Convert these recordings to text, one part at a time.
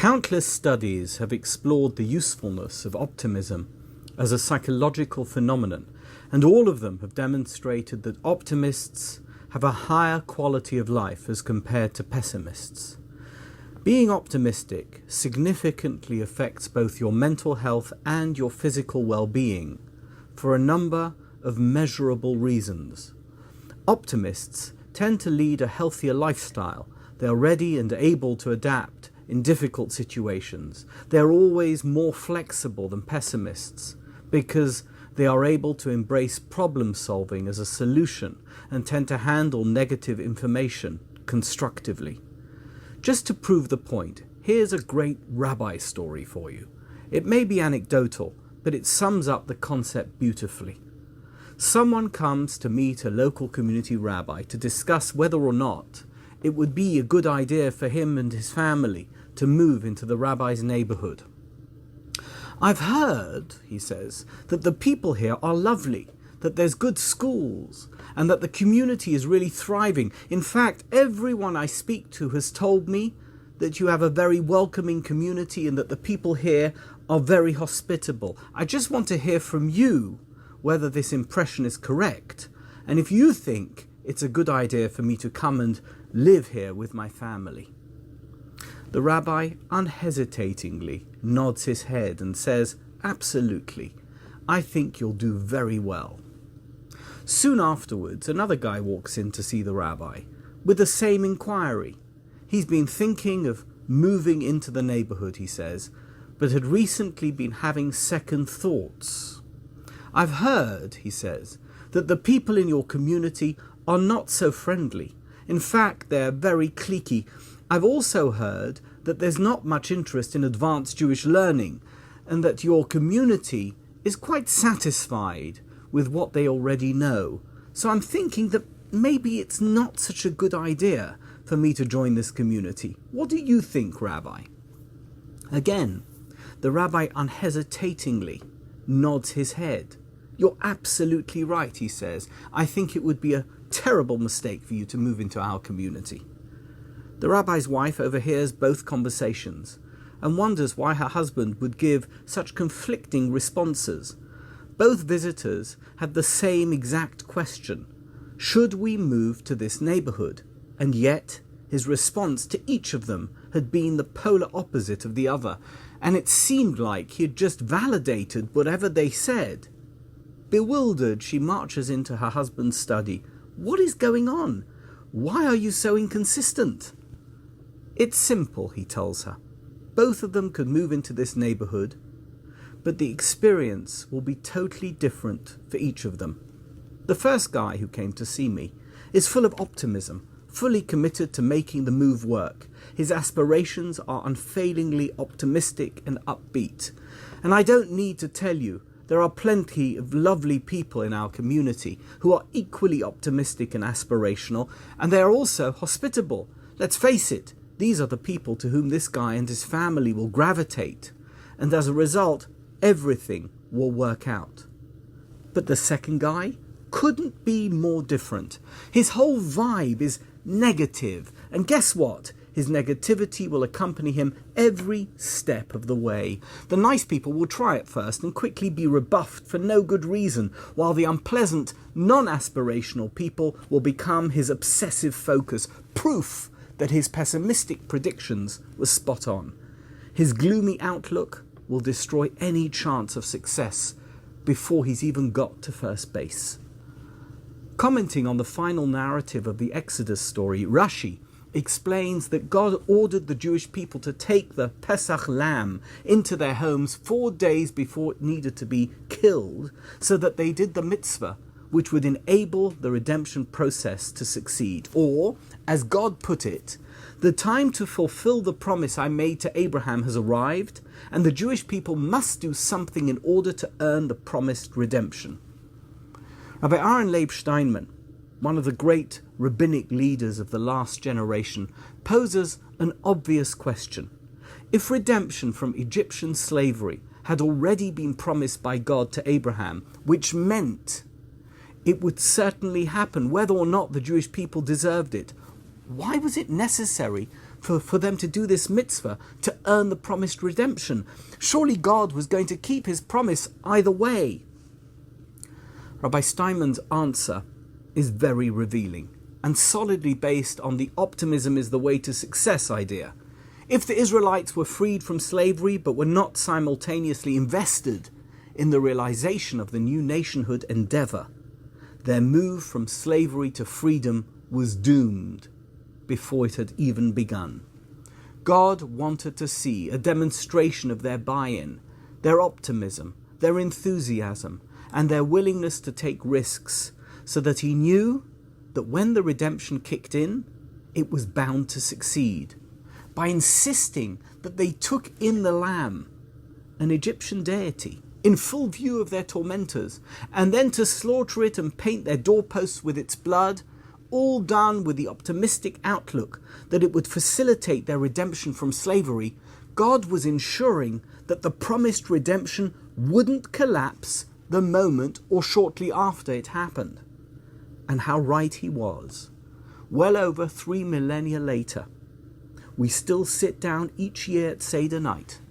Countless studies have explored the usefulness of optimism as a psychological phenomenon, and all of them have demonstrated that optimists have a higher quality of life as compared to pessimists. Being optimistic significantly affects both your mental health and your physical well-being for a number of measurable reasons. Optimists tend to lead a healthier lifestyle. They are ready and able to adapt in difficult situations. They are always more flexible than pessimists because they are able to embrace problem solving as a solution and tend to handle negative information constructively. Just to prove the point, here's a great rabbi story for you. It may be anecdotal, but it sums up the concept beautifully. Someone comes to meet a local community rabbi to discuss whether or not it would be a good idea for him and his family to move into the rabbi's neighborhood. "I've heard," he says, "that the people here are lovely, that there's good schools, and that the community is really thriving. In fact, everyone I speak to has told me that you have a very welcoming community and that the people here are very hospitable. I just want to hear from you whether this impression is correct, and if you think it's a good idea for me to come and live here with my family." The rabbi unhesitatingly nods his head and says, "Absolutely, I think you'll do very well." Soon afterwards, another guy walks in to see the rabbi with the same inquiry. He's been thinking of moving into the neighborhood, he says, but had recently been having second thoughts. "I've heard," he says, "that the people in your community are not so friendly. In fact, they're very cliquey. I've also heard that there's not much interest in advanced Jewish learning, and that your community is quite satisfied with what they already know. So I'm thinking that maybe it's not such a good idea for me to join this community. What do you think, Rabbi?" Again, the rabbi unhesitatingly nods his head. "You're absolutely right," he says. "I think it would be a terrible mistake for you to move into our community." The rabbi's wife overhears both conversations and wonders why her husband would give such conflicting responses. Both visitors had the same exact question: should we move to this neighborhood? And yet his response to each of them had been the polar opposite of the other, and it seemed like he had just validated whatever they said. Bewildered, she marches into her husband's study. "What is going on? Why are you so inconsistent?" "It's simple," he tells her. "Both of them could move into this neighborhood, but the experience will be totally different for each of them. The first guy who came to see me is full of optimism, fully committed to making the move work. His aspirations are unfailingly optimistic and upbeat. And I don't need to tell you, there are plenty of lovely people in our community who are equally optimistic and aspirational, and they are also hospitable. Let's face it, these are the people to whom this guy and his family will gravitate, and as a result, everything will work out." But the second guy couldn't be more different. His whole vibe is negative, and guess what? His negativity will accompany him every step of the way. The nice people will try at first and quickly be rebuffed for no good reason, while the unpleasant, non-aspirational people will become his obsessive focus, proof that his pessimistic predictions were spot on. His gloomy outlook will destroy any chance of success before he's even got to first base. Commenting on the final narrative of the Exodus story, Rashi explains that God ordered the Jewish people to take the Pesach lamb into their homes 4 days before it needed to be killed, so that they did the mitzvah, which would enable the redemption process to succeed. Or, as God put it, "The time to fulfill the promise I made to Abraham has arrived, and the Jewish people must do something in order to earn the promised redemption." Rabbi Aaron Leib Steinman, one of the great rabbinic leaders of the last generation, poses an obvious question. If redemption from Egyptian slavery had already been promised by God to Abraham, which meant it would certainly happen whether or not the Jewish people deserved it, why was it necessary for them to do this mitzvah, to earn the promised redemption. Surely God was going to keep his promise either way. Rabbi Steinman's answer is very revealing and solidly based on the optimism is the way to success idea. If the Israelites were freed from slavery but were not simultaneously invested in the realization of the new nationhood endeavor, their move from slavery to freedom was doomed before it had even begun. God wanted to see a demonstration of their buy-in, their optimism, their enthusiasm, and their willingness to take risks, so that he knew that when the redemption kicked in, it was bound to succeed. By insisting that they took in the lamb, an Egyptian deity, in full view of their tormentors, and then to slaughter it and paint their doorposts with its blood, all done with the optimistic outlook that it would facilitate their redemption from slavery, God was ensuring that the promised redemption wouldn't collapse the moment or shortly after it happened. And how right he was. Well over 3 millennia later, we still sit down each year at Seder night,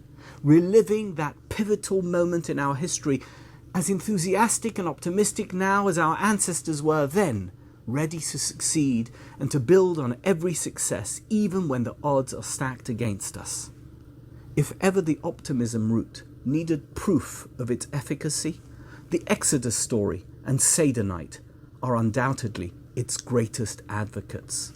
reliving that pivotal moment in our history, as enthusiastic and optimistic now as our ancestors were then, ready to succeed and to build on every success, even when the odds are stacked against us. If ever the optimism route needed proof of its efficacy, the Exodus story and Seder night are undoubtedly its greatest advocates.